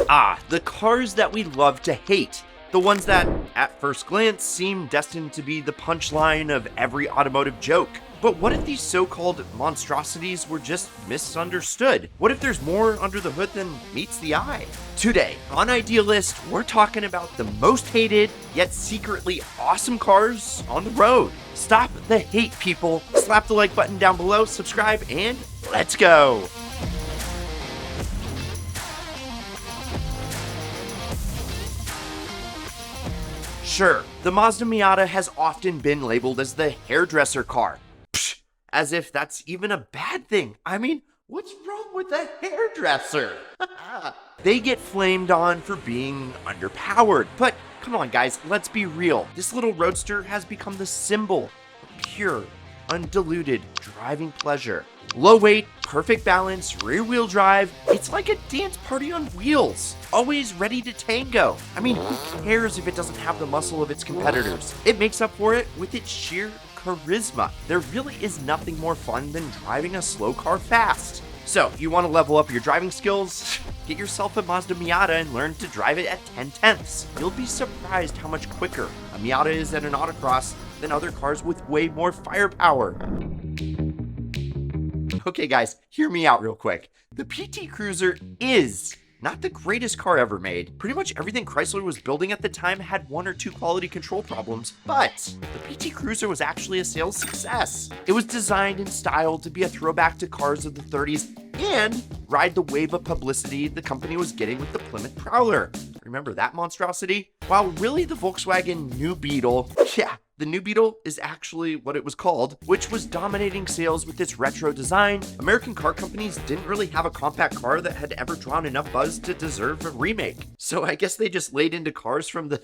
Ah, the cars that we love to hate. The ones that, at first glance, seem destined to be the punchline of every automotive joke. But what if these so-called monstrosities were just misunderstood? What if there's more under the hood than meets the eye? Today, on Idealist, we're talking about the most hated, yet secretly awesome cars on the road. Stop the hate, people. Slap the like button down below, subscribe, and let's go! Sure, the Mazda Miata has often been labeled as the hairdresser car. Psh, as if that's even a bad thing. I mean, what's wrong with a hairdresser? They get flamed on for being underpowered. But come on guys, let's be real. This little roadster has become the symbol of pure, undiluted driving pleasure. Low weight, perfect balance, rear wheel drive. It's like a dance party on wheels. Always ready to tango. I mean, who cares if it doesn't have the muscle of its competitors? It makes up for it with its sheer charisma. There really is nothing more fun than driving a slow car fast. So, you want to level up your driving skills? Get yourself a Mazda Miata and learn to drive it at 10/10ths. You'll be surprised how much quicker a Miata is at an autocross than other cars with way more firepower. Okay guys, hear me out real quick. The PT Cruiser is not the greatest car ever made. Pretty much everything Chrysler was building at the time had one or two quality control problems, but the PT Cruiser was actually a sales success. It was designed and styled to be a throwback to cars of the 30s and ride the wave of publicity the company was getting with the Plymouth Prowler. Remember that monstrosity? While really the Volkswagen New Beetle, the New Beetle is actually what it was called, which was dominating sales with its retro design. American car companies didn't really have a compact car that had ever drawn enough buzz to deserve a remake. So I guess they just laid into cars from the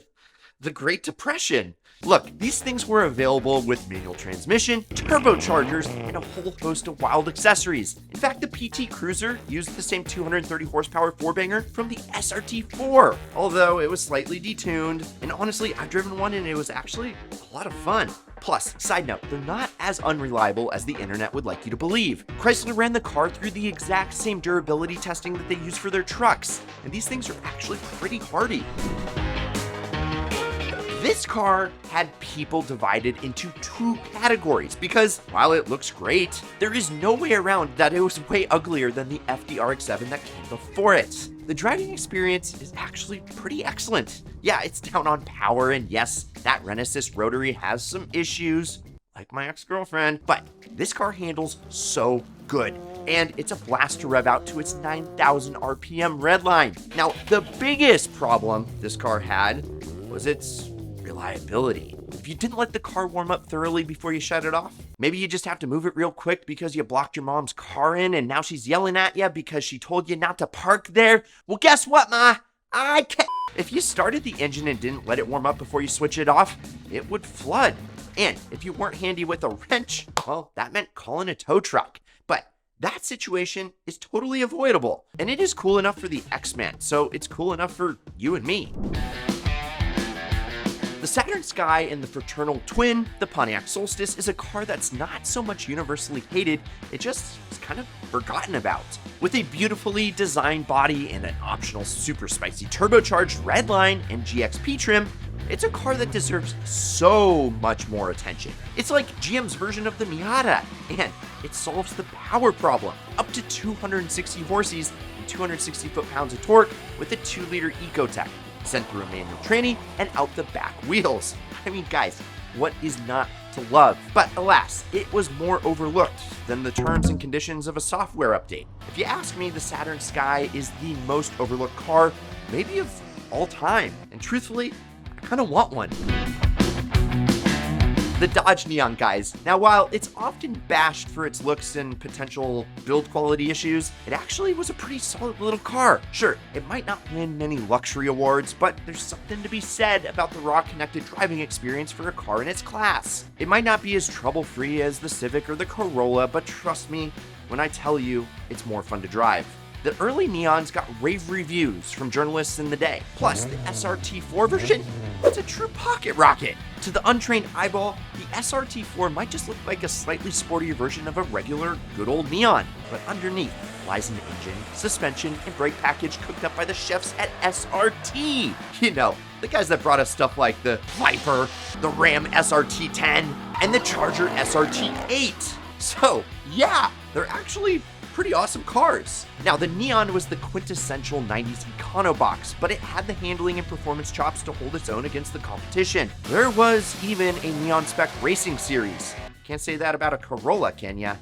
Great Depression. Look, these things were available with manual transmission, turbochargers, and a whole host of wild accessories. In fact, the PT Cruiser used the same 230 horsepower four-banger from the SRT4, although it was slightly detuned. And honestly, I've driven one and it was actually a lot of fun. Plus, side note, they're not as unreliable as the internet would like you to believe. Chrysler ran the car through the exact same durability testing that they use for their trucks, and these things are actually pretty hardy. This car had people divided into two categories because, while it looks great, there is no way around that it was way uglier than the FD RX-7 that came before it. The driving experience is actually pretty excellent. Yeah, it's down on power, and yes, that Renesis rotary has some issues, like my ex-girlfriend, but this car handles so good. And it's a blast to rev out to its 9,000 RPM redline. Now, the biggest problem this car had was its reliability. If you didn't let the car warm up thoroughly before you shut it off, maybe you just have to move it real quick because you blocked your mom's car in and now she's yelling at you because she told you not to park there. Well, guess what, Ma? I can't. If you started the engine and didn't let it warm up before you switch it off, it would flood. And if you weren't handy with a wrench, well, that meant calling a tow truck. But that situation is totally avoidable. And it is cool enough for the X-Men, so it's cool enough for you and me. The Saturn Sky and the fraternal twin, the Pontiac Solstice, is a car that's not so much universally hated, it just is kind of forgotten about. With a beautifully designed body and an optional super spicy turbocharged redline and GXP trim, it's a car that deserves so much more attention. It's like GM's version of the Miata, and it solves the power problem. Up to 260 horses and 260 foot-pounds of torque with a 2-liter Ecotec, sent through a manual tranny and out the back wheels. I mean, guys, what is not to love? But alas, it was more overlooked than the terms and conditions of a software update. If you ask me, the Saturn Sky is the most overlooked car, maybe of all time. And truthfully, I kind of want one. The Dodge Neon, guys. Now, while it's often bashed for its looks and potential build quality issues, it actually was a pretty solid little car. Sure, it might not win many luxury awards, but there's something to be said about the raw connected driving experience for a car in its class. It might not be as trouble-free as the Civic or the Corolla, but trust me when I tell you, it's more fun to drive. The early neons got rave reviews from journalists in the day. Plus, the SRT4 version, it's a true pocket rocket. To the untrained eyeball, the SRT4 might just look like a slightly sportier version of a regular, good old neon. But underneath lies an engine, suspension, and brake package cooked up by the chefs at SRT. You know, the guys that brought us stuff like the Viper, the Ram SRT10, and the Charger SRT8. So, yeah, they're actually pretty awesome cars. Now, the Neon was the quintessential 90s econo box, but it had the handling and performance chops to hold its own against the competition. There was even a Neon Spec racing series. Can't say that about a Corolla, can ya?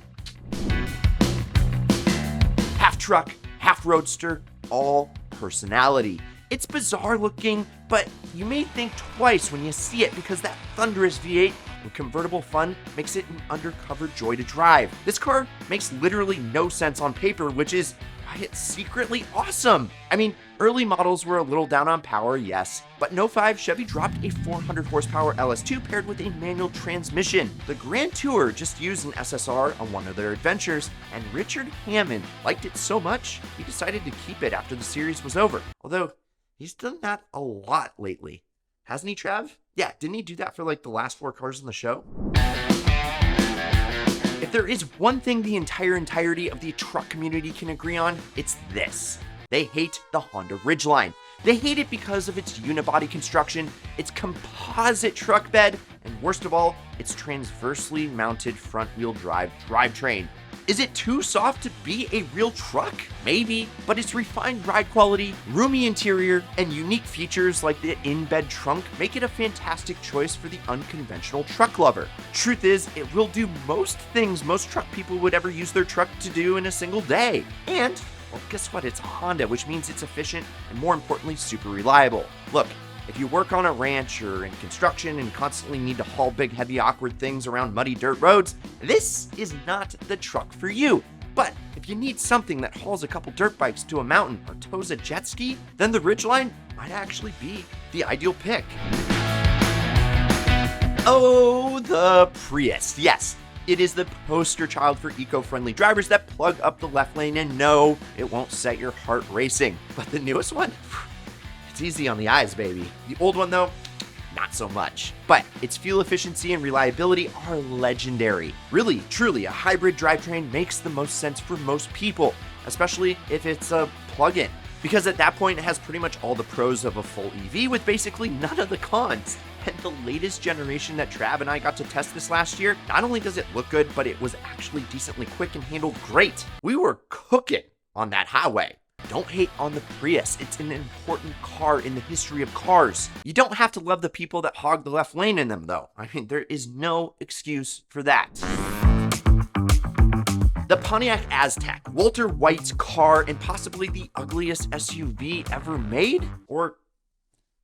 Half truck, half roadster, all personality. It's bizarre looking, but you may think twice when you see it because that thunderous V8 with convertible fun makes it an undercover joy to drive. This car makes literally no sense on paper, which is why it's secretly awesome. I mean, early models were a little down on power, yes, but in 05, Chevy dropped a 400 horsepower LS2 paired with a manual transmission. The Grand Tour just used an SSR on one of their adventures, and Richard Hammond liked it so much, he decided to keep it after the series was over. Although, he's done that a lot lately. Hasn't he, Trav? Yeah, didn't he do that for like the last 4 cars on the show? If there is one thing the entirety of the truck community can agree on, it's this. They hate the Honda Ridgeline. They hate it because of its unibody construction, its composite truck bed, and worst of all, its transversely mounted front-wheel drive drivetrain. Is it too soft to be a real truck? Maybe, but its refined ride quality, roomy interior, and unique features like the in-bed trunk make it a fantastic choice for the unconventional truck lover. Truth is, it will do most things most truck people would ever use their truck to do in a single day. And, well, guess what? It's a Honda, which means it's efficient and more importantly, super reliable. Look, if you work on a ranch or in construction and constantly need to haul big, heavy, awkward things around muddy dirt roads, this is not the truck for you. But if you need something that hauls a couple dirt bikes to a mountain or tows a jet ski, then the Ridgeline might actually be the ideal pick. Oh, the Prius. Yes, it is the poster child for eco-friendly drivers that plug up the left lane, and no, it won't set your heart racing. But the newest one? It's easy on the eyes, baby. The old one, though, not so much. But its fuel efficiency and reliability are legendary. Really, truly, a hybrid drivetrain makes the most sense for most people, especially if it's a plug-in. Because at that point, it has pretty much all the pros of a full EV with basically none of the cons. And the latest generation that Trav and I got to test this last year, not only does it look good, but it was actually decently quick and handled great. We were cooking on that highway. Don't hate on the Prius. It's an important car in the history of cars. You don't have to love the people that hog the left lane in them, though. I mean, there is no excuse for that. The Pontiac Aztek, Walter White's car and possibly the ugliest SUV ever made? Or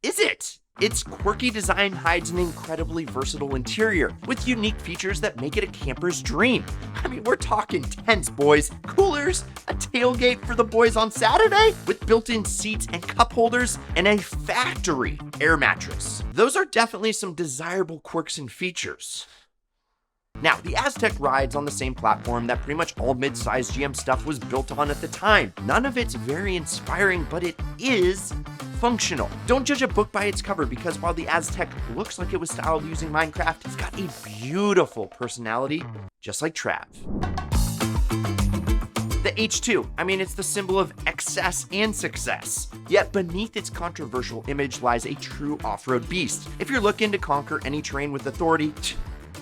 is it? Its quirky design hides an incredibly versatile interior with unique features that make it a camper's dream. I mean, we're talking tents, boys, coolers, a tailgate for the boys on Saturday with built-in seats and cup holders, and a factory air mattress. Those are definitely some desirable quirks and features. Now, the Aztek rides on the same platform that pretty much all mid-sized GM stuff was built on at the time. None of it's very inspiring, but it is functional. Don't judge a book by its cover, because while the Aztek looks like it was styled using Minecraft, it's got a beautiful personality, just like Trav. The H2, I mean, it's the symbol of excess and success. Yet beneath its controversial image lies a true off-road beast. If you're looking to conquer any terrain with authority,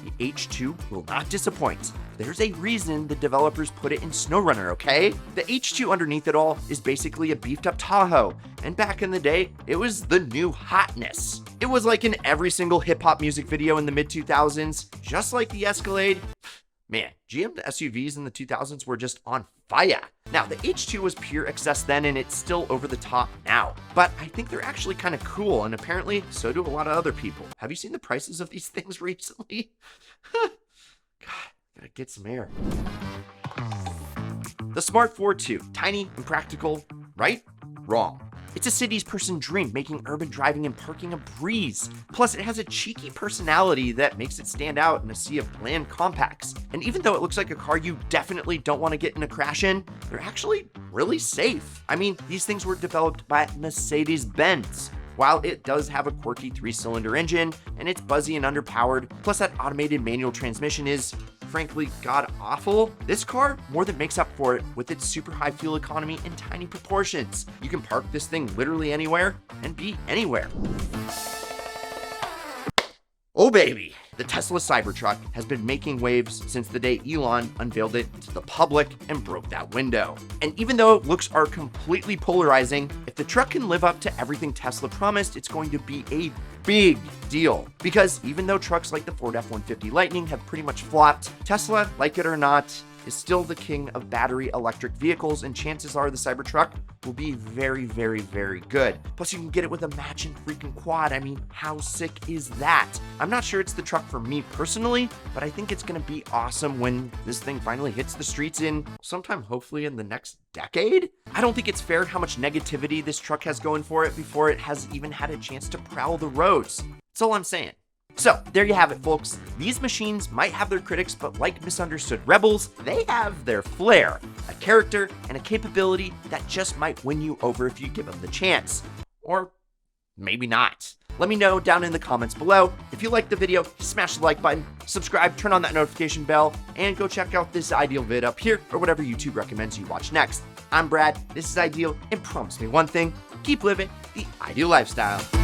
the H2 will not disappoint. There's a reason the developers put it in SnowRunner, okay? The H2 underneath it all is basically a beefed up Tahoe, and back in the day, it was the new hotness. It was like in every single hip-hop music video in the mid-2000s, just like the Escalade. Man, GM SUVs in the 2000s were just on fire. Now, the H2 was pure excess then, and it's still over the top now. But I think they're actually kind of cool, and apparently so do a lot of other people. Have you seen the prices of these things recently? God, gotta get some air. The Smart Fortwo, tiny and practical, right? Wrong. It's a city's person dream, making urban driving and parking a breeze. Plus, it has a cheeky personality that makes it stand out in a sea of bland compacts. And even though it looks like a car you definitely don't want to get in a crash in, they're actually really safe. I mean, these things were developed by Mercedes-Benz. While it does have a quirky 3-cylinder engine, and it's buzzy and underpowered, plus that automated manual transmission is, frankly, god-awful, this car more than makes up for it with its super high fuel economy and tiny proportions. You can park this thing literally anywhere and be anywhere. Oh baby! The Tesla Cybertruck has been making waves since the day Elon unveiled it to the public and broke that window. And even though looks are completely polarizing, if the truck can live up to everything Tesla promised, it's going to be a big deal. Because even though trucks like the Ford F-150 Lightning have pretty much flopped, Tesla, like it or not, is still the king of battery electric vehicles, and chances are the Cybertruck will be very, very, very good. Plus, you can get it with a matching freaking quad. I mean, how sick is that? I'm not sure it's the truck for me personally, but I think it's gonna be awesome when this thing finally hits the streets in sometime, hopefully in the next decade. I don't think it's fair how much negativity this truck has going for it before it has even had a chance to prowl the roads. That's all I'm saying. So, there you have it, folks. These machines might have their critics, but like misunderstood rebels, they have their flair, a character, and a capability that just might win you over if you give them the chance. Or maybe not. Let me know down in the comments below. If you liked the video, smash the like button, subscribe, turn on that notification bell, and go check out this Ideal vid up here, or whatever YouTube recommends you watch next. I'm Brad, this is Ideal, and promise me one thing, keep living the Ideal lifestyle.